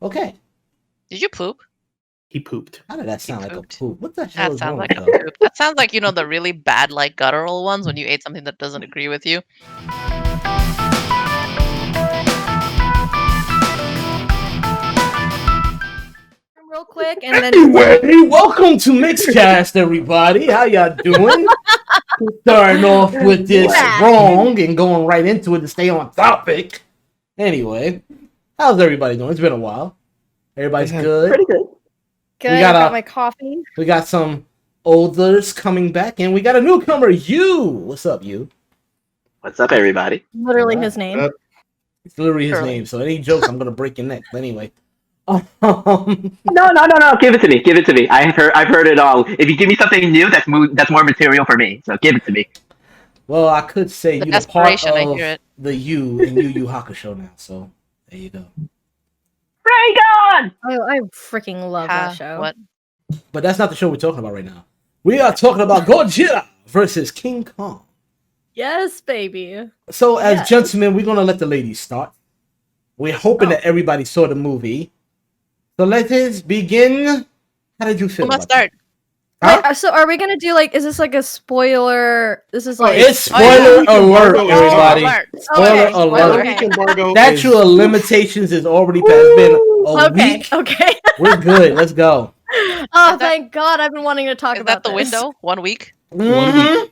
Okay. Did you poop? He pooped. How did that sound like a pooped. poop? What the hell That is wrong sounds like with a you? poop. That sounds like, the really bad, like, guttural ones when you ate something that doesn't agree with you. Real quick, and then Anyway, welcome to Mixcast, everybody. How y'all doing? Starting off with this wrong and going right into it to stay on topic. Anyway, how's everybody doing? It's been a while. Everybody's good? Pretty good. good. We I got got a- my coffee. We got some olders coming back, and we got a newcomer, you. What's up, you? What's up, everybody? Literally Alright. his name. It's literally his Surely. name, so any jokes, I'm gonna break your neck. But anyway. No. Give it to me. Give it to me. I've heard it all. If you give me something new, that's more material for me. So give it to me. Well, I could say The you're the part desperation, I hear of it. the you in Yu Yu Hakusho now. So there you go. Raygon! I freaking love that show. What? But that's not the show we're talking about right now. We are talking about Godzilla versus King Kong. Yes, baby. So, as Yes. gentlemen, we're gonna let the ladies start. We're hoping that everybody saw the movie. So let us begin. How did you feel? Who must about start? Huh? Wait, so are we gonna do like? Is this like a spoiler? This is like. It's spoiler alert, Oh, everybody. alert. Spoiler Okay, alert. okay. Statute of limitations is already past. It's been a Okay. week. Okay. We're good. Let's go. Oh, that- thank God! I've been wanting to talk Is about that the this. window? 1 week? Mhm.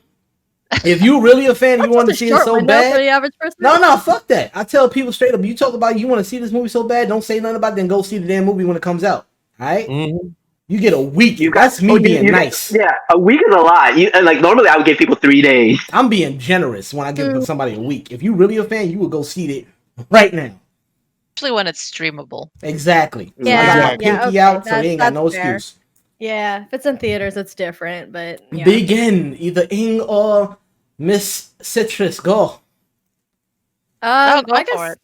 If you really a fan, and you That's want to just a see it short so window for bad. the average person. No, fuck that. I tell people straight up, you talk about you want to see this movie so bad, don't say nothing about it, then go see the damn movie when it comes out. Alright? You get a week. That's me being nice. Yeah, a week is a lot. Normally I would give people 3 days. I'm being generous when I give somebody a week. If you really a fan, you would go see it right now. Especially when it's streamable. Exactly. So I Yeah, got my yeah, pinky okay, out, so they ain't got that's no fair. excuse. Yeah, if it's in theaters, it's different. But yeah. Begin. Either Ing or Miss Citrus. Go. Go I for guess. it.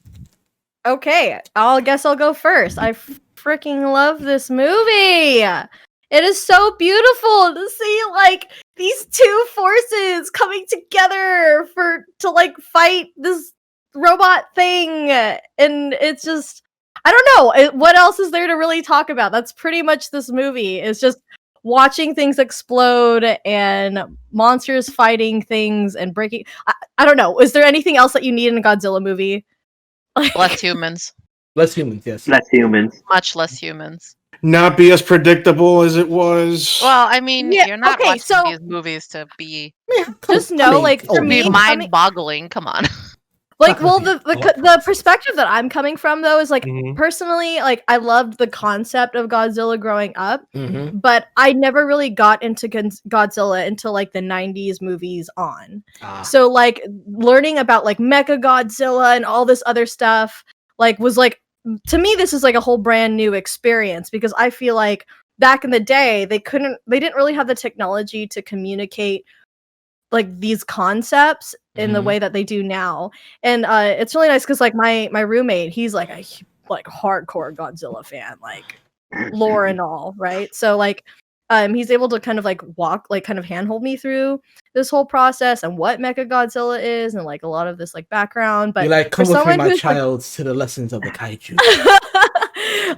Okay, I'll go first. I freaking love this movie. It is so beautiful to see like these two forces coming together to like fight this robot thing, and it's just I don't know what else is there to really talk about. That's pretty much this movie. It's just watching things explode and monsters fighting things and breaking. I don't know. Is there anything else that you need in a Godzilla movie? Like, Less humans. Less humans, yes. Less humans. Much less humans. Not be as predictable as it was. Well, I mean, Yeah, you're not okay, watching so- these movies to be Just know, like, for me, coming- mind-boggling. Come on. like, well, the perspective that I'm coming from though is like Mhm. personally, like, I loved the concept of Godzilla growing up, Mm-hmm. but I never really got into Godzilla until like the 90s movies on. So like learning about like Mecha Godzilla and all this other stuff like was like to me this is like a whole brand new experience because I feel like back in the day they didn't really have the technology to communicate like these concepts in the Mhm. way that they do now. And it's really nice because like my roommate, he's like a like hardcore Godzilla fan, like lore and all, right? So like he's able to kind of like kind of handhold me through this whole process and what Mecha Godzilla is and like a lot of this like background. But You're like, come for with me, someone my who's, like- child, to the lessons of the kaiju.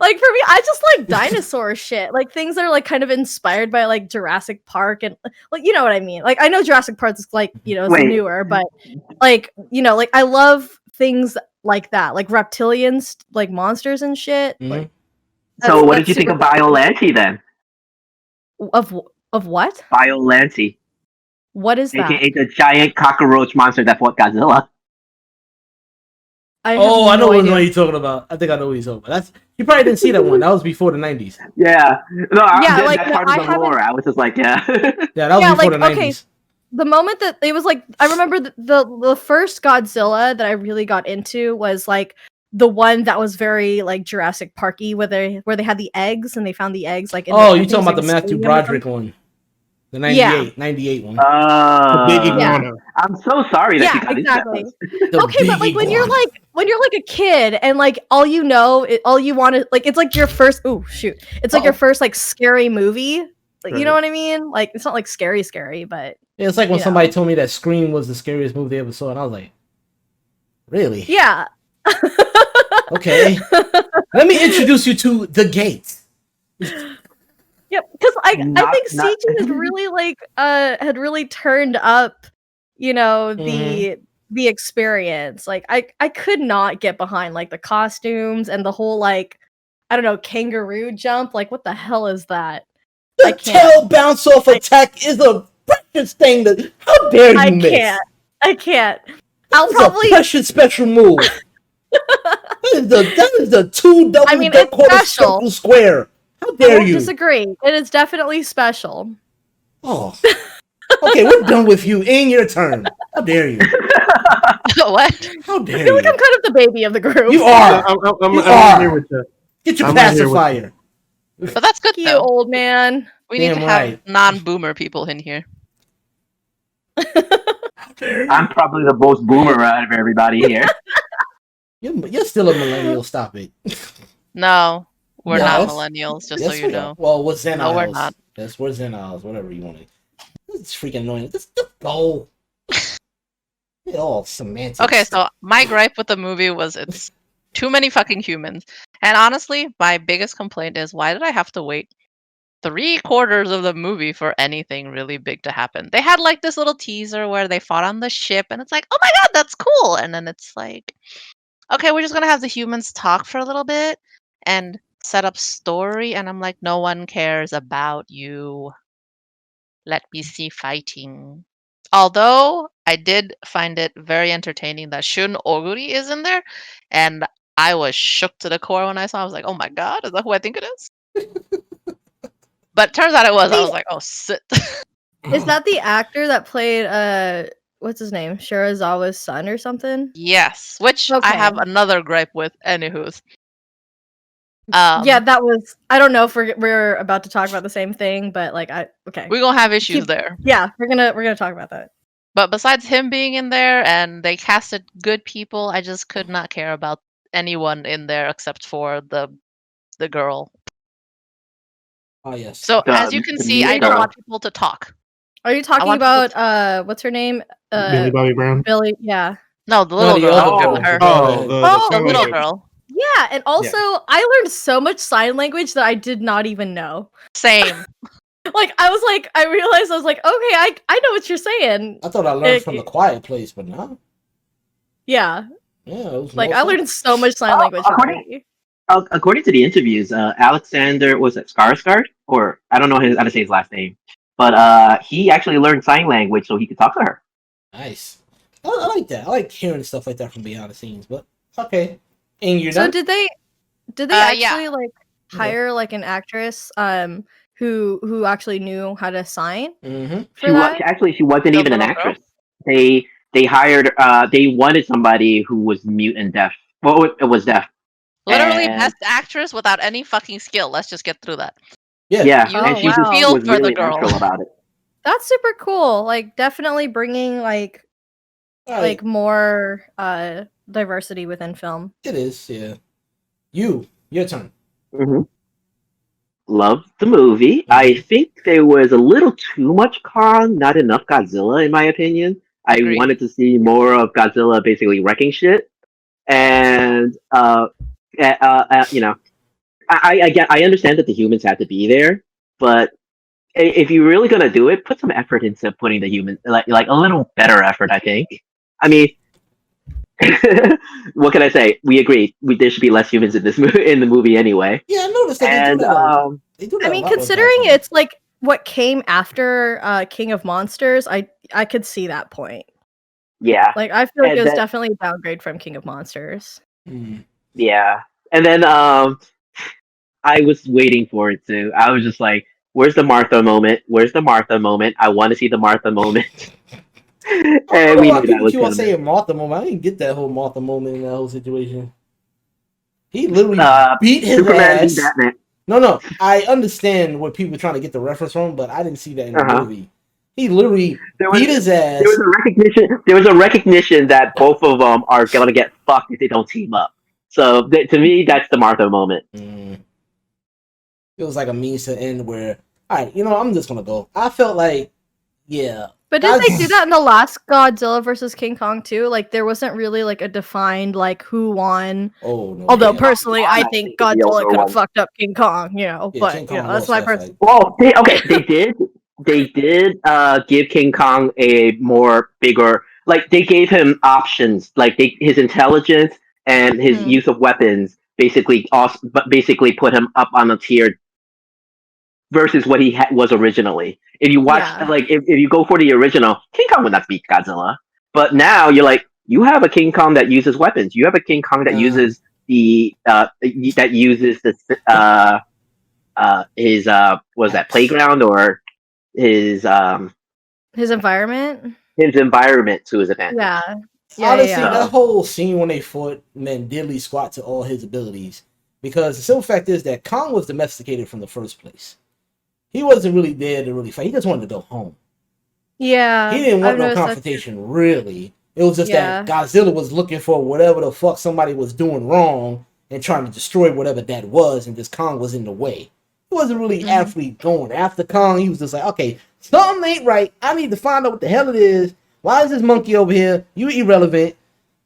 like for me, I just like dinosaur shit, like things that are like kind of inspired by like Jurassic Park and like you know what I mean. Like I know Jurassic Park is like it's Wait. newer, but like like I love things like that, like reptilians, like monsters and shit. Mhm. Like So what that's did you think super of Biollante then? of what? Biollante, What is that? aka the giant cockroach monster that fought Godzilla. I have Oh, I know no what idea. one you're talking about. I think I know what you're talking about. You probably didn't see that one. That was before the 90s. Yeah. No, Yeah, like, that's no, part I of the lore. I was just like, yeah. Yeah, that was Yeah, before like, the 90s. okay. The moment that it was like, I remember the first Godzilla that I really got into was like the one that was very like Jurassic Parky, where they had the eggs and they found the eggs like. In Oh, I you're think it talking was, about the like, a Matthew stadium or Broderick something. one. The 98 one. The big Yeah. iguana. I'm so sorry that Yeah, you got exactly. into that. The Okay, but big like when you're iguana. like a kid and like all you want to like it's like your first it's like your first like scary movie. Like, you know what I mean? Like it's not like scary, but Yeah, it's like when you somebody know. told me that Scream was the scariest movie they ever saw, and I was like, really? yeah. Okay. Let me introduce you to the gate. Yep, because I think Not- CG had really turned up, the experience. Like I could not get behind like the costumes and the whole like I don't know kangaroo jump. Like what the hell is that? I The can't. tail bounce off attack is a precious thing. How dare you I miss? can't. I'll It's probably. a precious special move. that is the two double I mean, duck it's quarter special. circle square. How I dare won't you? disagree. It is definitely special. Oh. Okay, we're done with you. In your turn. How dare you? What? How I dare feel like you? I'm kind of the baby of the group. You are. I'm You right here are. with you. Get your I'm right here with pacifier. But that's good You though. old man. We need Damn to have right. non-boomer people in here. How dare you? I'm probably the most boomer out of everybody here. You're still a millennial. Stop it. No, we're not Yes. millennials, just Yes, so you we know. are. Well, what's Zen No, we're Isles? not. Yes, we're Zen Isles. Whatever you want to. It's freaking annoying. Just go. It all semantics. Okay, so my gripe with the movie was it's too many fucking humans. And honestly, my biggest complaint is why did I have to wait 3/4 of the movie for anything really big to happen? They had like this little teaser where they fought on the ship, and it's like, oh my god, that's cool. And then it's like, okay, we're just gonna have the humans talk for a little bit and set up story. And I'm like, no one cares about you. Let me see fighting. Although I did find it very entertaining that Shun Oguri is in there, and I was shook to the core when I saw. I was like, "Oh my god, is that who I think it is?" But turns out it was. I was like, "Oh shit." Is that the actor that played what's his name? Shirazawa's son or something? Yes, which I Okay. have another gripe with. Anywho's. Yeah, that was. I don't know if we're about to talk about the same thing, but like okay. We're gonna have issues Keep- there. Yeah, we're gonna talk about that. But besides him being in there and they casted good people, I just could not care about anyone in there except for the girl. Oh yes. So The- as you can the see, I mute don't girl. want people to talk. Are you talking want people about what's her name? Billy Bobby Brown. Billy. Yeah. No, the little the girl. other I don't girl. care about her. Oh, Oh, The sign little language. girl. Yeah, and also I learned so much sign language that I did not even know. Same. Like I realized I was like, okay, I know what you're saying. I thought I learned from the Quiet Place, but no. Yeah, Yeah, it was like more I fun. learned so much sign language. already. According to the interviews, Alexander was it Skarsgård, or I don't know how to say his last name, but he actually learned sign language so he could talk to her. Nice. I like that. I like hearing stuff like that from behind the scenes. But okay, and you're So done. did they Yeah. actually like hire like an actress who actually knew how to sign Mm-hmm. for She that? she wasn't The even an little girl? actress. They hired they wanted somebody who was mute and deaf. Well, it was deaf. Literally And- best actress without any fucking skill. Let's just get through that. Yeah. Yeah, You and she wow. just feel was for the really girl. natural about it. That's super cool. Like definitely bringing like All right. like more diversity within film. It is. Yeah. Your turn. Mm-hmm. Loved the movie. I think there was a little too much Kong, not enough Godzilla, in my opinion. Agreed. I wanted to see more of Godzilla basically wrecking shit, and you know, I understand that the humans have to be there, but if you're really gonna do it, put some effort into putting the humans like a little better effort. I think. I mean, what can I say? We agree. There should be less humans in this movie, in the movie anyway. Yeah, I noticed that And they do that. They do that I a mean, lot with considering Godzilla. it's like what came after King of Monsters, I could see that point. yeah, Like I feel like And it was that- definitely a downgrade from King of Monsters. Mm. yeah. And then I was waiting for it too. I was just like, "Where's the Martha moment? Where's the Martha moment? I want to see the Martha moment." I don't And know we why knew that people was keep on coming. saying Martha moment. I didn't get that whole Martha moment in that whole situation. He literally beat his Superman ass. beat Batman. No. I understand what people were trying to get the reference from, but I didn't see that in the Uh-huh. movie. He literally There was, beat his ass. there was a recognition. There was a recognition that both of them are gonna get fucked if they don't team up. So to me, that's the Martha moment. It was like a means to end where, all right, I'm just gonna go. I felt like, yeah, But didn't they do that in the last Godzilla versus King Kong too? Like there wasn't really like a defined like who won. Oh no. Although yeah. personally, I think Godzilla could have one. fucked up King Kong, you know. Yeah, but King you know, Kong that's lost my that personal. fight. Well, they did give King Kong a more bigger, like they gave him options, like his intelligence and his use of weapons basically basically put him up on a tier versus what he was originally. If you watch, Yeah. like, if you go for the original, King Kong would not beat Godzilla. But now you're like, you have a King Kong that uses weapons. You have a King Kong that uses his was that playground or his environment. his environment to his advantage. Yeah. Honestly, that whole scene when they fought meant diddly squat to all his abilities. Because the simple fact is that Kong was domesticated from the first place. He wasn't really there to really fight. He just wanted to go home. Yeah. He didn't want no confrontation, really. It was just Yeah. that Godzilla was looking for whatever the fuck somebody was doing wrong and trying to destroy whatever that was, and just Kong was in the way. He wasn't really actually going after Kong. He was just like, okay, something ain't right. I need to find out what the hell it is. Why is this monkey over here? You irrelevant.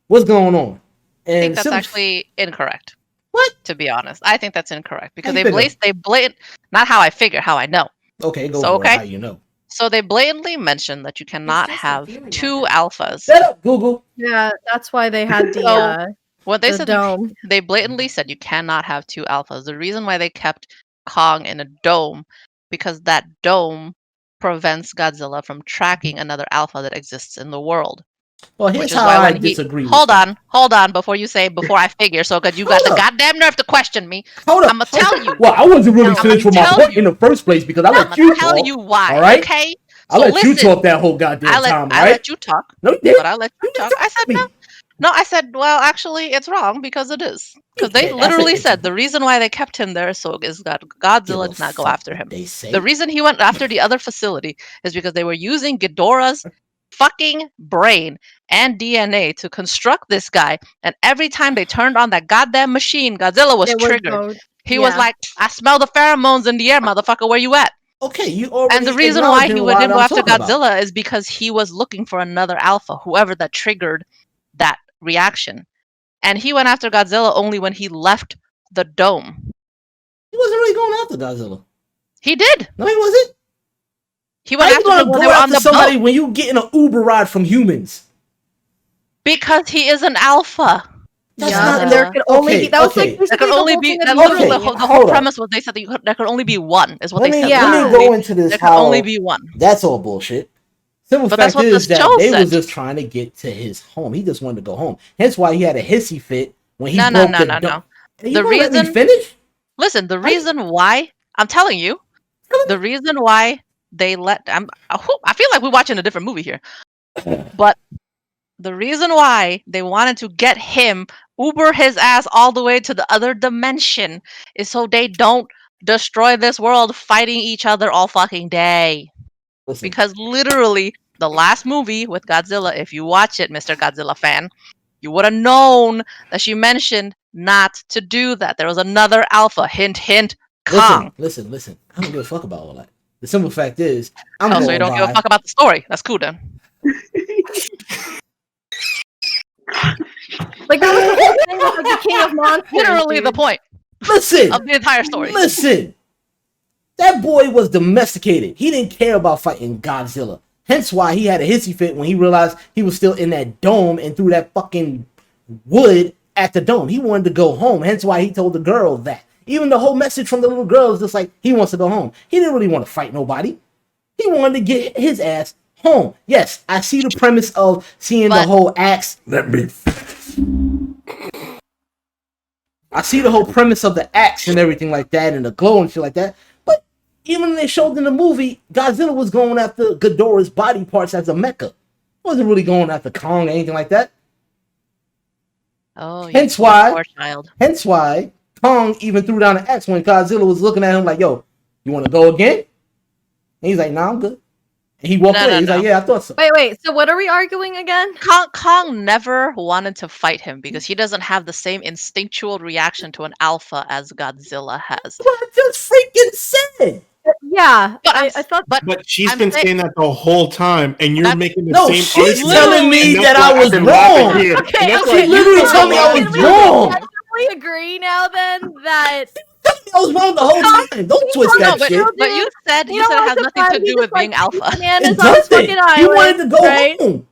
What's going on? And I think that's actually incorrect. What? To be honest, I think that's incorrect because they blatant. Not how I figure, how I know. Okay, go for it, how you know. So they blatantly mentioned that you cannot have two alphas. Shut up, Google. Yeah, that's why they had the what they said. Dome. They blatantly said you cannot have two alphas. The reason why they kept Kong in a dome because that dome prevents Godzilla from tracking another alpha that exists in the world. Well, here's how I disagree. Hold on before I figure. So, because you got the goddamn nerve to question me. Hold up. I'm gonna tell you. Well, I wasn't really finished with my point in the first place because I let you talk. I'm tell you why. All right. Okay. I let you talk that whole goddamn time. I let you talk. No, you didn't. But I let you talk. I said no. No, I said, well, actually, it's wrong because it is. Because they literally said the reason why they kept him there is that Godzilla did not go after him. The reason he went after the other facility is because they were using Ghidorah's fucking brain and DNA to construct this guy. And every time they turned on that goddamn machine, Godzilla was triggered. He was like, I smell the pheromones in the air, motherfucker. Where you at? Okay, you already. And the reason why he didn't go after Godzilla is because he was looking for another alpha, whoever that triggered that reaction. And he went after Godzilla only when he left the dome. He wasn't really going after Godzilla. He did. No, he wasn't. He went after him when they were on the somebody boat. When you get in an Uber ride from humans. Because he is an alpha. That's not, and there could only be. That was like there could only be. The whole premise was they said that there could only be one. Is what they said. Let me go into this. There could only be one. That's all bullshit. Simple fact is that they was just trying to get to his home. He just wanted to go home. Hence why he had a hissy fit when he broke the dome. The reason. Finish? Listen, the reason why I'm telling you, the reason why they let. I feel like we're watching a different movie here, but the reason why they wanted to get him Uber his ass all the way to the other dimension is so they don't destroy this world fighting each other all fucking day. Listen. Because literally, the last movie with Godzilla, if you watch it, Mr. Godzilla fan, you would have known that she mentioned not to do that. There was another alpha. Hint, hint, Kong. Listen. I don't give a fuck about all that. The simple fact is, so you don't give a fuck about the story. That's cool then. Like that was the whole thing with like, the King of Monsters. Literally the point. Listen. Of the entire story. Listen. That boy was domesticated. He didn't care about fighting Godzilla. Hence why he had a hissy fit when he realized he was still in that dome and threw that fucking wood at the dome. He wanted to go home. Hence why he told the girl that. Even the whole message from the little girl is just like, he wants to go home. He didn't really want to fight nobody. He wanted to get his ass home. Yes, I see the premise of seeing the whole axe. I see the whole premise of the axe and everything like that and the glow and shit like that. But even when they showed in the movie, Godzilla was going after Ghidorah's body parts as a mecha. Wasn't really going after Kong or anything like that. Oh, hence why Kong even threw down the axe when Godzilla was looking at him like, yo, you want to go again? And he's like, nah, I'm good. And he walked away. He's like, yeah, I thought so. Wait. So what are we arguing again? Kong never wanted to fight him because he doesn't have the same instinctual reaction to an alpha as Godzilla has. What I just freaking said. Yeah, But I thought. but But she's I'm been saying- saying that the whole time, and you're That's- making the No, same she's argument. telling me And that that's I why was I've been laughing wrong. here. And that's She why literally you've been told me I was laughing here. wrong. Can we agree now then that I was wrong the whole time. Don't twist no, that but, shit. but you said you know it what, has the nothing to fact he do with just, like, being alpha. bananas It on his doesn't. fucking island. He wanted to go right? home.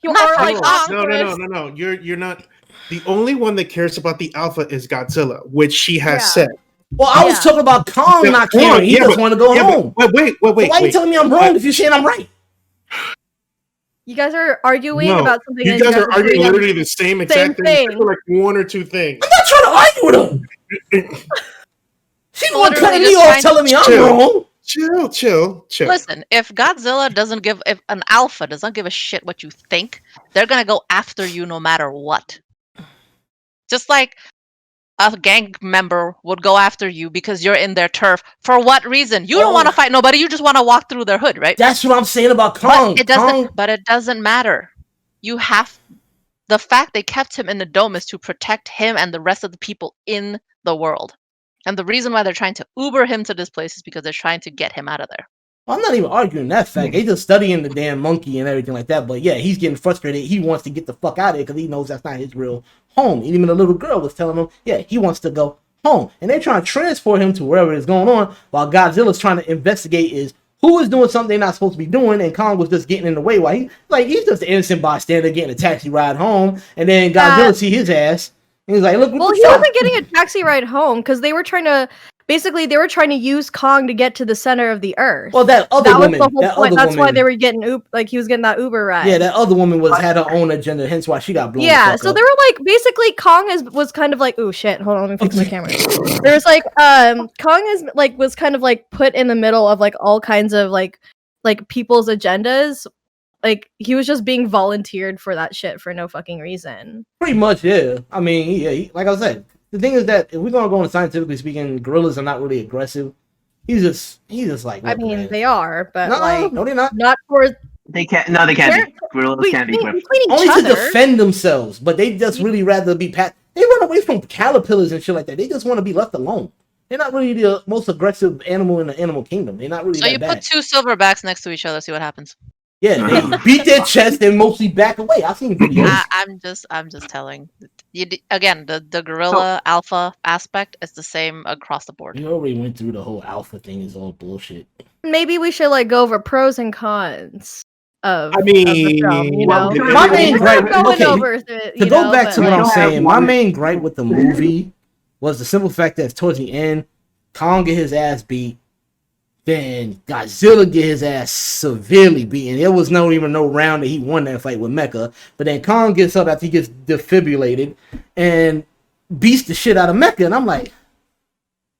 You Not or for like long. No. You're not. The only one that cares about the alpha is Godzilla, which she has Yeah. said. Well, I was Yeah. talking about Kong Yeah, not hold on, caring. He yeah, just but- wanted to go Yeah, home. but wait. So why are you telling me I'm wrong if you're saying I'm right? You guys are arguing No, about something. you and guys are arguing agreeing on- literally the same exact thing, thing. except for like one or two things. I'm not trying to argue with him. She's the one Literally cutting me just off, trying to telling me I'm chill. wrong. Chill. Listen, if Godzilla doesn't give, if an alpha doesn't give a shit what you think, they're gonna go after you no matter what. Just like a gang member would go after you because you're in their turf. For what reason? You don't Oh. want to fight nobody. You just want to walk through their hood, right? That's what I'm saying about Kong. But it doesn't. Kong, But it doesn't matter. You have the fact they kept him in the dome is to protect him and the rest of the people in the world. And the reason why they're trying to Uber him to this place is because they're trying to get him out of there. I'm not even arguing that fact. They just studying the damn monkey and everything like that. But yeah, he's getting frustrated. He wants to get the fuck out of there because he knows that's not his real home. And even the little girl was telling him, yeah, he wants to go home. And they're trying to transport him to wherever it's going on while Godzilla's trying to investigate is who is doing something they're not supposed to be doing. And Kong was just getting in the way while he's just an innocent bystander getting a taxi ride home. And then Godzilla see his ass. And he's like, look what Well, the he fuck? wasn't getting a taxi ride home because they were trying to. Basically, they were trying to use Kong to get to the center of the Earth. Well, that other that was woman. the whole That point. other That's why woman. they were getting he was getting that Uber ride. Yeah, that other woman had her own agenda, hence why she got blown. Yeah, the fuck so up. they were like basically Kong was kind of like, oh shit, hold on, let me fix my camera. There was like Kong was kind of like put in the middle of like all kinds of like people's agendas. Like he was just being volunteered for that shit for no fucking reason. Pretty much, yeah. I mean, yeah, like I said, the thing is that if we're gonna go on scientifically speaking, gorillas are not really aggressive. He's just like. I look, mean, man. they are, but no, they're not. not for They can't. No, they can't be. Gorillas can't be between aggressive. each Only to other. defend themselves, but they just really rather be pat. They run away from caterpillars and shit like that. They just want to be left alone. They're not really the most aggressive animal in the animal kingdom. They're not really So that you bad. put two silverbacks next to each other, see what happens. Yeah, they beat their chest and mostly back away. I've seen videos. I'm just telling. Again, the gorilla alpha aspect is the same across the board. We already went through the whole alpha thing. Is all bullshit. Maybe we should like go over pros and cons of. I of the mean, film, you well, know. my main We're gripe- going okay, over it, To you go know, back but, to what like- I'm like- saying, my one- main gripe with the movie was the simple fact that towards the end, Kong get his ass beat, then Godzilla get his ass severely beaten. There was even no round that he won that fight with Mecha, but then Kong gets up after he gets defibrillated and beats the shit out of Mecha, and I'm like,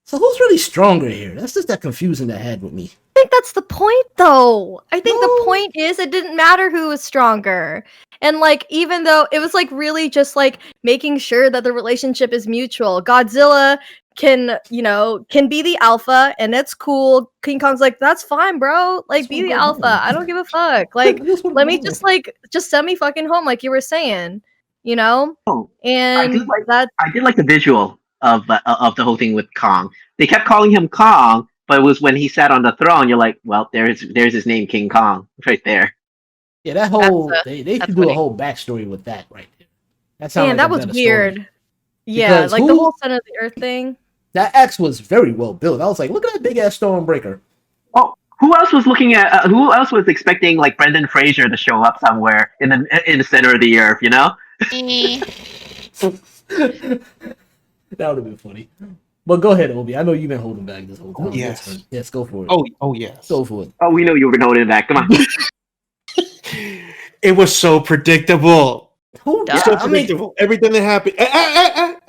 so who's really stronger here? That's just that confusing that had with me. I think that's the point, though. I think No. the point is it didn't matter who was stronger. And, like, even though it was, like, really just, like, making sure that the relationship is mutual. Godzilla can be the alpha, and it's cool. King Kong's like, that's fine, bro. Like, Just be wanna the go alpha. home. I don't give a fuck. Like, I just wanna let go me home. just send me fucking home, like you were saying. You know? Oh, And did like- that I did like the visual of the whole thing with Kong. They kept calling him Kong, but it was when he sat on the throne. You're like, well, there's his name, King Kong, right there. Yeah, that whole That's, they that's should do a winning. whole backstory with that right there. That man, like that a was better story. weird. Yeah, Because like the who- whole center of the earth thing. That axe was very well built. I was like, look at that big ass Stormbreaker. Oh, who else was looking at? Who else was expecting like Brendan Fraser to show up somewhere in the center of the earth? You know? That would have been funny. But go ahead, Obi. I know you've been holding back this whole time. Oh, yes. Yes, go for it. Oh yes. Go for it. Oh, we know you were holding it back. Come on. It was so predictable. Who? Duh. So I mean, predictable. Everything that happened.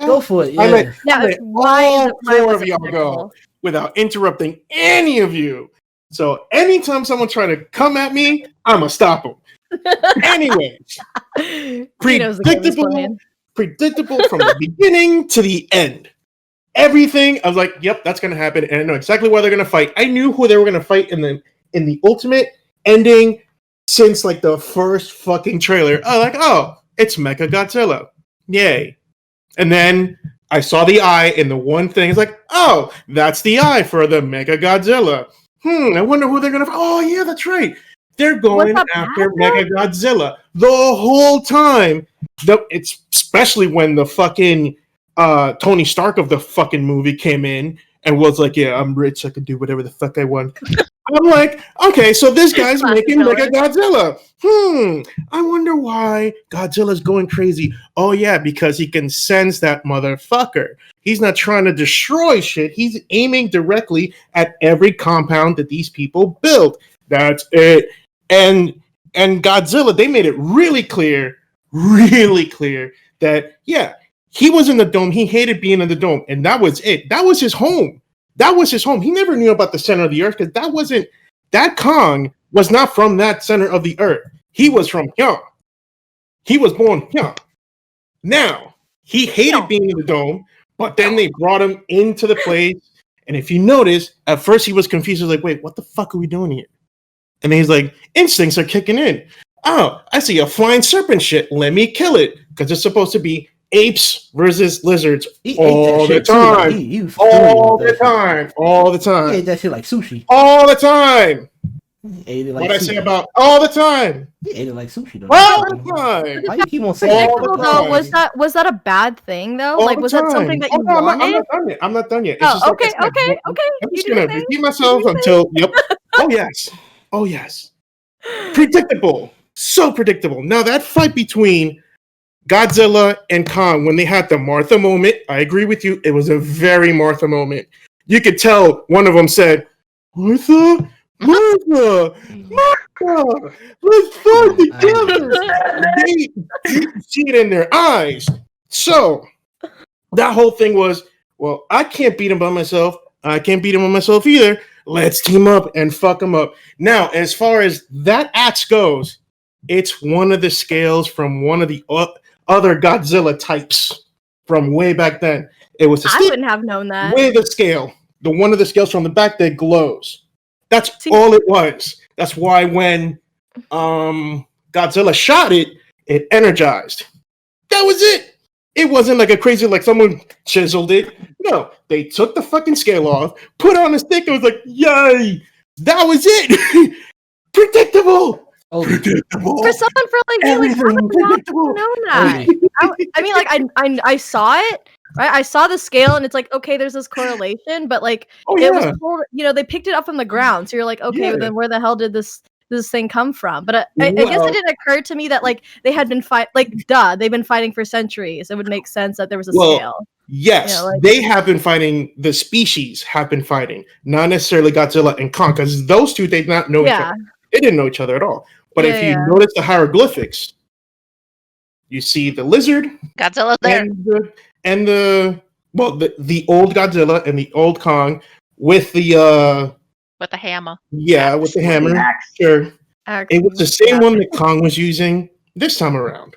go for it. I Yeah. let- Yeah, let why is all it- why four was of it y'all go predictable? without interrupting any of you. So anytime someone try to come at me, I'ma stop them. Anyways, He knows the game is playing. predictable from the beginning to the end. Everything, I was like, yep, that's gonna happen, and I know exactly why they're gonna fight. I knew who they were gonna fight in the ultimate ending since like the first fucking trailer. I was like, oh, it's Mecha Godzilla. Yay. And then I saw the eye in the one thing. It's like, oh, that's the eye for the Mega Godzilla. I wonder who they're gonna. Oh yeah, that's right. They're going that after bad, Mega Godzilla the whole time. It's especially when the fucking Tony Stark of the fucking movie came in and was like, "Yeah, I'm rich. I can do whatever the fuck I want." I'm like, okay, so this guy's Classic making Mega villain. Godzilla. I wonder why Godzilla's going crazy. Oh yeah, because he can sense that motherfucker. He's not trying to destroy shit. He's aiming directly at every compound that these people built. That's it. And Godzilla, they made it really clear that yeah, he was in the dome. He hated being in the dome, and that was it. That was his home. That was his home. He never knew about the center of the earth because that Kong was not from that center of the earth. He was from here. He was born here. Now, he hated being in the dome, but then they brought him into the place. And if you notice, at first he was confused. He was like, wait, what the fuck are we doing here? And then he's like, instincts are kicking in. Oh, I see a flying serpent shit. Let me kill it. Because it's supposed to be apes versus lizards all the time. All the time. He ate that shit like sushi. All the time. He ate it like What I sushi. say about all the time. He ate it like sushi though. All the time. Why you keep on saying All that? the Though, time. was that a bad thing though? All Like, the was that time. something that you no, wanted? I'm not done yet. I'm not done yet. It's Oh, just like okay, I said, okay. I'm You just do gonna your thing. repeat myself You do your until yep. Oh yes. Oh yes. Predictable. So predictable. Now that fight between Godzilla and Kong, when they had the Martha moment, I agree with you. It was a very Martha moment. You could tell one of them said, Martha, Martha, Martha, let's fight together. You could see it in their eyes. So that whole thing was, well, I can't beat him by myself. I can't beat him by myself either. Let's team up and fuck him up. Now, as far as that axe goes, it's one of the scales from one of the other Godzilla types from way back then. It was I wouldn't have known that. way the scale, the one of the scales from the back that glows. That's all it was. That's why when Godzilla shot it, it energized. That was it. It wasn't like a crazy, like someone chiseled it. No, they took the fucking scale off, put on a stick, and was like, yay! That was it. Predictable. Predictable. For someone for like me, like, how would not have known that? I mean, like I saw it. Right, I saw the scale, and it's like, okay, there's this correlation, but like it was pulled, they picked it up from the ground, so you're like, okay, then where the hell did this thing come from? But I guess it didn't occur to me that like they had been they've been fighting for centuries. It would make sense that there was a scale. Yes, they have been fighting. The species have been fighting, not necessarily Godzilla and Kong, because those two did not know each other. They didn't know each other at all. But if you notice the hieroglyphics, you see the lizard, Godzilla's there, and the old Godzilla and the old Kong with the hammer. Yeah, with the hammer. Sure. It was the same one that Kong was using this time around.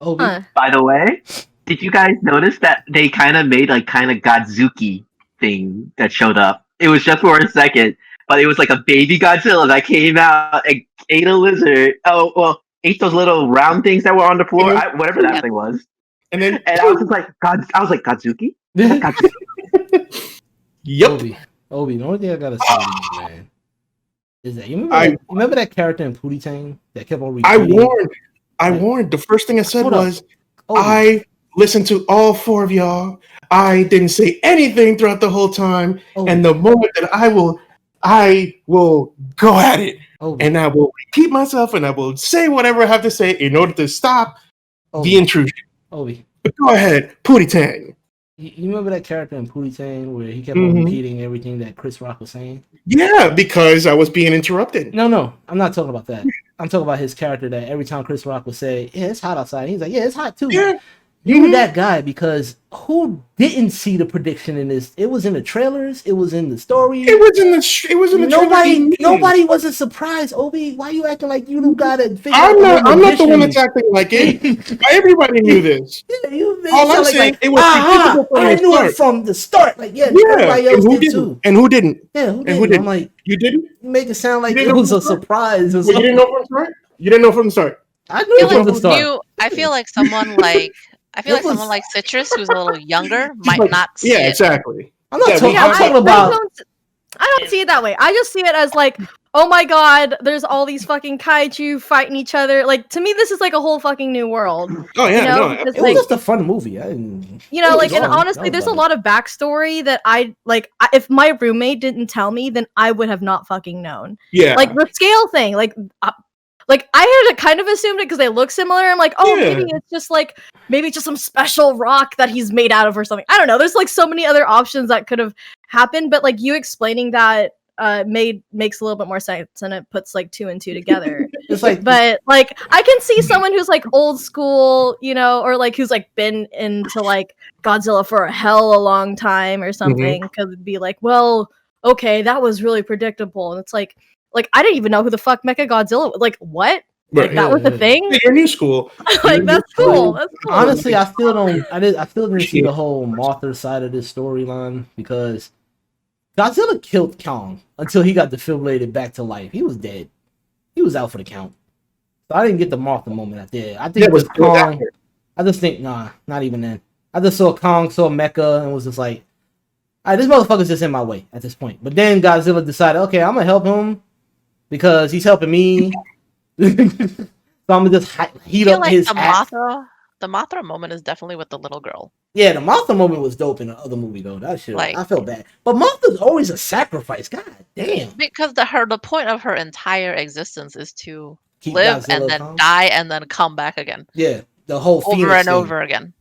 Oh, by the way, did you guys notice that they kind of made like kind of Godzuki thing that showed up? It was just for a second, but it was like a baby Godzilla that came out and ate a lizard. Oh, well, ate those little round things that were on the floor, whatever that thing was. And I was just like, Godzuki? Godzuki? Yep. Obi, the only thing I gotta say to you, man, is that you remember that character in Pootie Tang that kept on repeating? I warned. The first thing I said was, I listened to all four of y'all. I didn't say anything throughout the whole time. And the moment that I will go at it, and I will repeat myself, and I will say whatever I have to say in order to stop the intrusion. Obi. But go ahead, Pootie Tang. You remember that character in Pootie Tang where he kept on repeating everything that Chris Rock was saying? Yeah, because I was being interrupted. No, I'm not talking about that. I'm talking about his character that every time Chris Rock would say, yeah, it's hot outside, he's like, yeah, it's hot too. Yeah. You were that guy because who didn't see the prediction in this? It was in the trailers. It was in the story. It was in the Nobody wasn't surprised. Obi, why you acting like you got to figure I'm not the one that's acting like it. Everybody knew this. Yeah, all I'm saying, it was I knew it from the start. Like, everybody else did too. And who didn't? Yeah, who didn't? I'm like, you didn't? You make it sound like it was a surprise. You didn't know from the start? You didn't know from the start? I knew from the start. I feel like someone like someone like Citrus, who's a little younger, might not see it. Exactly. I'm not talking about. I don't see it that way. I just see it as like, oh my god, there's all these fucking kaiju fighting each other. Like, to me, this is like a whole fucking new world. Oh yeah, You know, no, because, It was like, just a fun movie. I didn't. you know, it like, was and fun. honestly, I there's a loved lot of backstory that if my roommate didn't tell me, then I would have not fucking known. yeah, Like the scale thing, like I had kind of assumed it because they look similar. I'm like, oh, Yeah. maybe it's just some special rock that he's made out of or something. I don't know. There's like so many other options that could have happened, but like you explaining that makes a little bit more sense, and it puts like 2 and 2 together. It's like, But like I can see someone who's like old school, you know, or like who's like been into like Godzilla for a hell a long time or something, could be like, well, okay, that was really predictable, and it's like I didn't even know who the fuck Mechagodzilla was. Like, what? Right. Like, that was a thing? You're new school. Like, that's cool. That's cool. honestly, I still didn't see the whole Mothra side of this storyline because Godzilla killed Kong until he got defibrillated back to life. He was dead. He was out for the count. So I didn't get the Mothra moment I did. I think it was Kong. I just think, nah, not even then. I just saw Kong, saw Mecha, and was just like, all right, this motherfucker's just in my way at this point. But then Godzilla decided, okay, I'm gonna help him because he's helping me. So I'm gonna just heat up his ass. The Mothra moment is definitely with the little girl. Yeah, the Mothra moment was dope in the other movie though. That shit, Like- I felt bad. But Mothra's always a sacrifice. God damn. Because the point of her entire existence is to Keep live Godzilla and then calm. die and then come back again. Yeah, the whole Over Phoenix and thing. over again.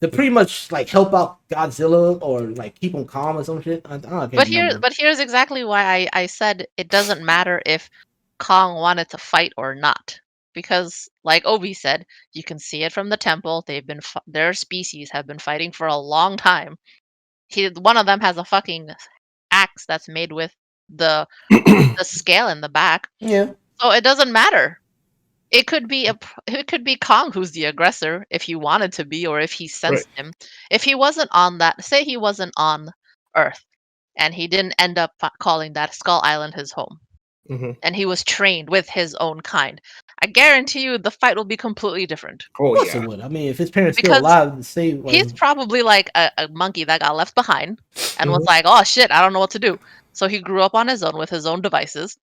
To pretty much like help out Godzilla or like keep him calm or some shit. I can't remember. But here's exactly why I said it doesn't matter if Kong wanted to fight or not. Because, like Obi said, you can see it from the temple. Their species have been fighting for a long time. One of them has a fucking axe that's made with the scale in the back. Yeah. So it doesn't matter. It could be Kong who's the aggressor if he wanted to be, or if he sensed him. If he wasn't on say he wasn't on Earth, and he didn't end up calling that Skull Island his home, and he was trained with his own kind, I guarantee you the fight will be completely different. Of Oh course yeah. it would. I mean, if his parents Because still alive, to say He's probably like a monkey that got left behind and was like, oh shit, I don't know what to do. So he grew up on his own with his own devices,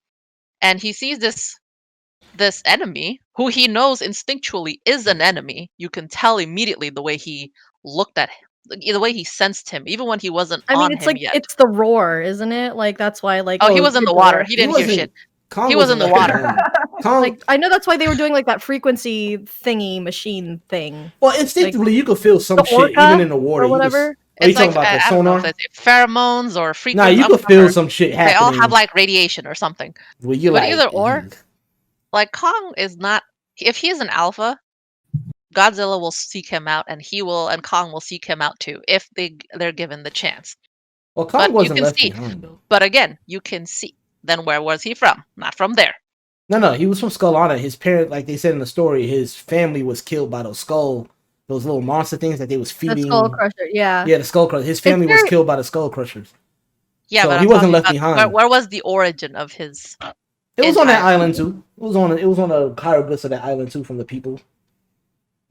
and he sees this enemy who he knows instinctually is an enemy. You can tell immediately the way he looked at him, the way he sensed him, even when he wasn't I mean, on it's him like yet. it's the roar, isn't it? Like that's why, like, Oh, he was in the water. He didn't hear shit. Kong He was in the wasn't water. left behind. Kong, Like, I know that's why they were doing like that frequency thingy machine thing well, instinctively you could feel some the shit orca even in the water. or You just- whatever. Are you It's talking like about the I don't know sonar? if it's pheromones or Nah, frequency. you could feel some shit They happening. all have like radiation or something. Where you're but like, either or, "Ugh." Like Kong is not. If he's an alpha, Godzilla will seek him out, and Kong will seek him out too if they're given the chance. Well, But Kong you wasn't can left see. behind though. But again, you can see. Then where was he from? Not from there. No, he was from Skull Island. His parent, like they said in the story, his family was killed by those little monster things that they was The feeding. skull crusher, yeah. Yeah, the skull crushers. His family was very- killed by the skull crushers. Yeah, So but he I'm wasn't talking left about behind. Where was the origin of his? It was on that entire- island too. It was on the hieroglyphs of that island too from the people.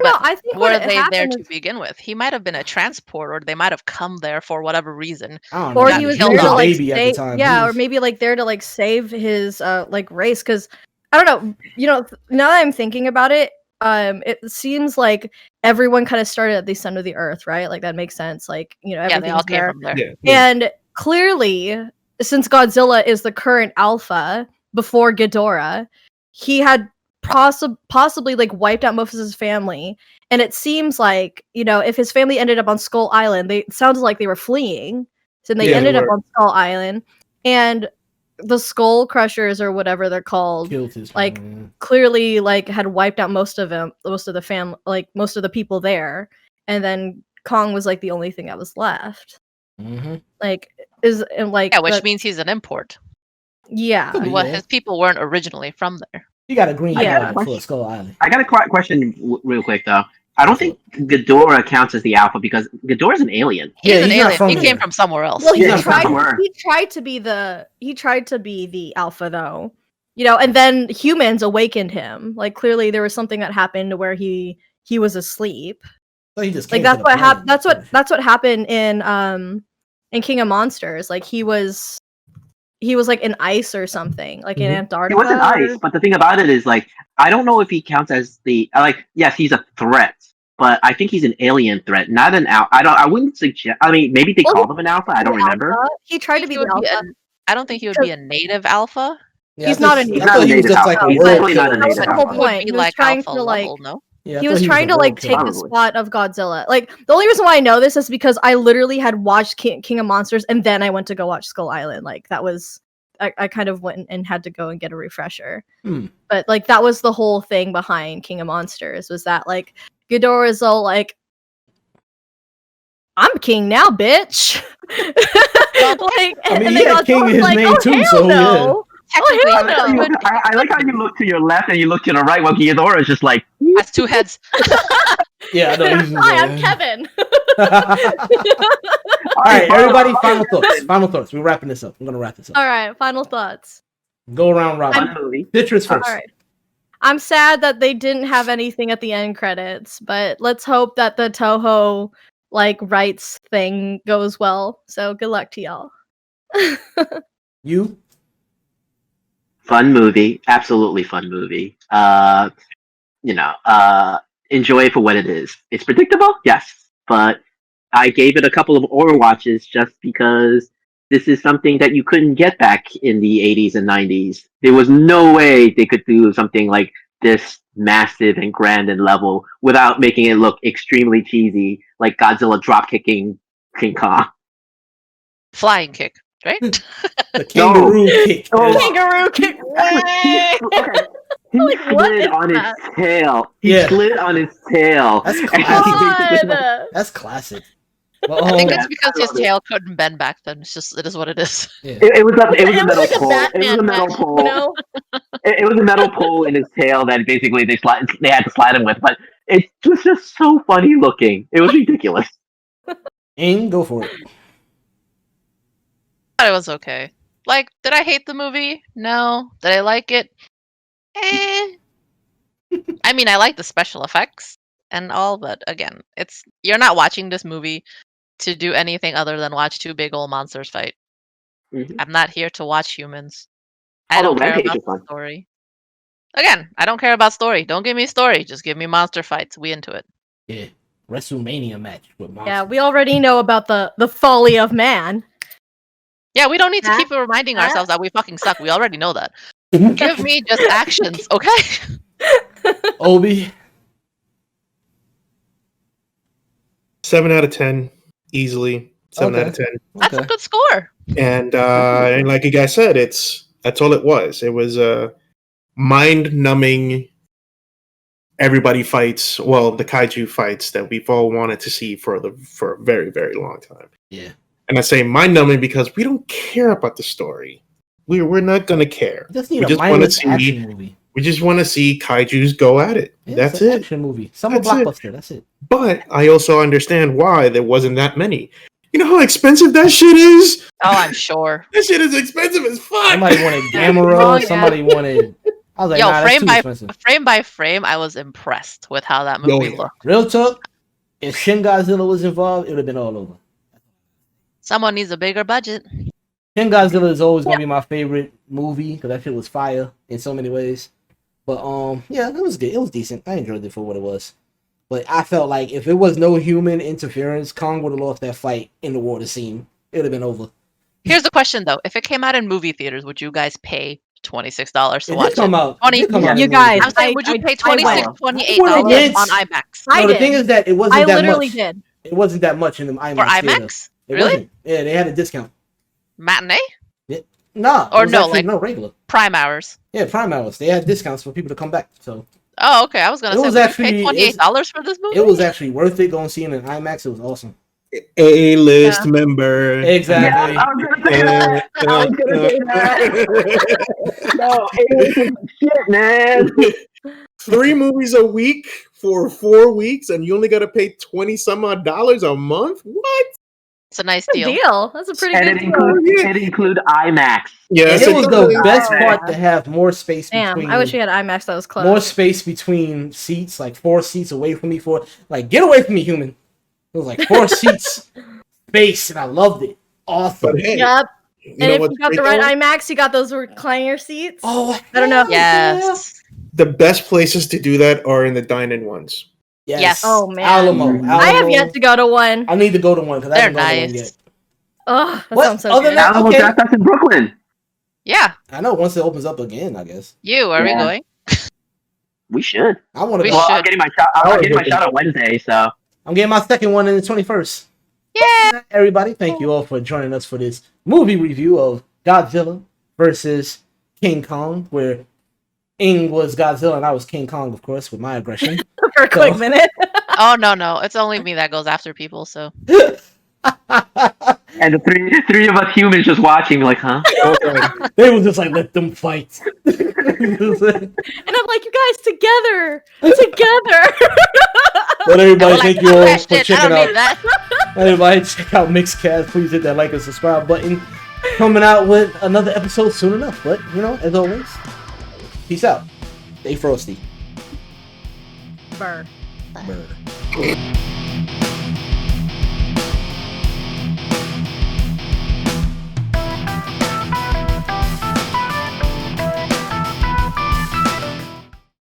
No, But I think Were what they there happened to is, begin with? He might have been a transport, or they might have come there for whatever reason. I don't or know. he was killed there to off. like baby at save, the time. yeah, He or was- maybe like there to like save his like race. Because I don't know, you know, now that I'm thinking about it, it seems like everyone kind of started at the center of the earth, right? Like that makes sense. Like, you know, Yeah, they everything's all came there. from there. Yeah. And clearly, since Godzilla is the current alpha before Ghidorah, he had possibly like wiped out most of his family. And it seems like, you know, if his family ended up on Skull Island, it sounded like they were fleeing. So they Yeah, they ended up were. on Skull Island. And the Skull Crushers or whatever they're called killed his like, family. clearly like had wiped out most of the fam, like most of the people there. And then Kong was like the only thing that was left. Mhm. Like is and like Yeah, which that- means he's an import. yeah. Could be. Well, Yeah. his people weren't originally from there. He got a green Yeah. card for Skull Island. I got a question real quick though. I don't think Ghidorah counts as the alpha because Ghidorah's an alien. He's Yeah, an he's not alien. from He there. came from somewhere else. Well, Yeah, he's not from Earth. he tried to be the alpha though. You know, and then humans awakened him. Like clearly there was something that happened where he was asleep. So he just Like came that's to the what happened. planet. That's what happened in King of Monsters. Like he was he was like in ice or something, like in Mhm. Antarctica. He wasn't ice, but the thing about it is like I don't know if he counts as yes, he's a threat, but I think he's an alien threat, not an alpha. I wouldn't suggest. I mean, maybe they Well, called him an alpha. I don't remember. Alpha. He tried to He be would the be alpha. I don't think he would be a native alpha. Yeah, He's I not thought- a He's I not thought a he was native just like alpha. a He's world definitely not a killer. That was native the whole alpha. He would point. be He was like trying alpha to like level, no? Yeah, I he thought was trying to a like world take killer. the spot of Godzilla. Like the only reason why I know this is because I literally had watched King of Monsters and then I went to go watch Skull Island. Like that was I kind of went and had to go and get a refresher. Hmm. But like that was the whole thing behind King of Monsters was that like Ghidorah's all like, I'm king now, bitch. Like, I mean, and he then had king in Godzilla's his like, name oh, too, hell so no. Technically, hell he no. could be- I like how you look to your left and you look to the right while Ghidorah is just like, has two heads. yeah, I know. He's just, Hi, I'm Kevin. All right, everybody, final thoughts. Final thoughts. We're wrapping this up. I'm gonna wrap this up. All right, final thoughts. Go around robin. fun movie. Citrus first. All right. I'm sad that they didn't have anything at the end credits, but let's hope that the Toho like rights thing goes well. So good luck to y'all. You? Fun movie, absolutely fun movie. Enjoy it for what it is. It's predictable, yes, but I gave it a couple of overwatches just because this is something that you couldn't get back in the 80s and 90s. There was no way they could do something like this massive and grand and level without making it look extremely cheesy, like Godzilla drop kicking King Kong. Flying kick, right? The kangaroo kick. Oh, Kangaroo kick. Okay. He Like, what slid is on his that? tail. He Yeah. slid on his tail. That's And classic. God. That's classic. But, I think Yeah, it's because I his love it. tail couldn't bend back then. It is what it is. yeah. It was a It metal was like a pole. It was a Batman metal match, pole. you know? It was a metal pole in his tail that basically they had to slide him with, but it was just so funny looking. It was ridiculous. Aim, go for it. I thought it was okay. Like, did I hate the movie? No. Did I like it? Eh. I mean, I like the special effects and all, but again, you're not watching this movie to do anything other than watch two big old monsters fight. Mhm. I'm not here to watch humans. I Although don't care Rampage about is the fun. story. Again, I don't care about story. Don't give me story. Just give me monster fights. We into it. Yeah. WrestleMania match with monsters. Yeah, we already know about the folly of man. Yeah, we don't need to Huh? keep reminding Huh? ourselves that we fucking suck. We already know that. Give me just actions, okay? Obi. 7 out of 10, easily. 7 out of Okay. 10. That's a Okay. good score. And like you guys said, that's all it was. It was a mind-numbing. Everybody fights. Well, the kaiju fights that we've all wanted to see for a very, very long time. Yeah. And I say mind-numbing because we don't care about the story. We're not gonna care. Just need We a just wanna mindless see- action movie. We just want to see kaiju's go at it. Yeah, That's it's an it. action movie. Summer That's it. blockbuster. That's it. But I also understand why there wasn't that many. You know how expensive that shit is? Oh, I'm sure. That shit is expensive as fuck. Somebody wanted Gamera. Oh, yeah. Somebody wanted. I was like, Yo, nah, that's too expensive. frame by frame, I was impressed with how that movie yeah. looked. Real talk. If Shin Godzilla was involved, it would have been all over. Someone needs a bigger budget. Shin Godzilla is always gonna be my favorite movie because that shit was fire in so many ways. But yeah, it was good. It was decent. I enjoyed it for what it was. But I felt like if it was no human interference, Kong would have lost that fight in the water scene. It would have been over. Here's the question though: if it came out in movie theaters, would you guys pay $26 to It watch did come it? out. 20 It did come out in You the guys, movie. I'm saying, would you pay $26, I $28 went. on IMAX I No, the did. thing is that it wasn't I that literally much. did. It wasn't that much in the IMAX for theater. IMAX? It Really? wasn't. Yeah, they had a discount. Matinee? No, Or it was no, actually like- no regular. Prime hours. Yeah, Prime hours. They had discounts for people to come back. So Oh, okay. I was gonna It say, was would actually- you pay $28 for this movie? it was actually worth it going seeing it in IMAX. It was awesome. A-list Yeah. member. Exactly. I was gonna say that. I was gonna say that. No, it was shit, man. 3 movies a week for 4 weeks, and you only got to pay 20 some odd dollars a month. What? It's a nice That's a deal. deal. That's a pretty And good it deal. include IMAX. Yes, And it was the does. best man. part to have more space Damn, between. I wish we had IMAX that was close. more space between seats, like 4 seats away from me. Get away from me, human. It was like 4 seats space, and I loved it. Awesome. But hey, Yep. And if you got the right IMAX, you got those recliner seats. Oh, I don't know. Yes. The best places to do that are in the dine-in ones. Yes. Oh man. Alamo. I have yet to go to one. I need to go to one because I They're haven't gone to one nice. yet. Oh, that What? sounds so Other good. than- Alamo okay. Draft House in Brooklyn. Yeah. I know once it opens up again, I guess. Are we Yeah. going? We should. I want to We go. Well, should. I'm getting my shot. I'm getting my shot on Wednesday, so I'm getting my second one in the 21st. Yeah. Everybody, thank you all for joining us for this movie review of Godzilla versus King Kong, where Ing was Godzilla and I was King Kong, of course, with my aggression. For a quick minute. Oh no. It's only me that goes after people, so and the three of us humans just watching, like, huh? They were just like, let them fight. And I'm like, you guys together. Together. But everybody, I'm thank like, you all "That for shit, I checking don't out. need that." Everybody, check out Mixcast. Please hit that like and subscribe button. Coming out with another episode soon enough. But, as always, peace out. Stay frosty. Burr. Brr.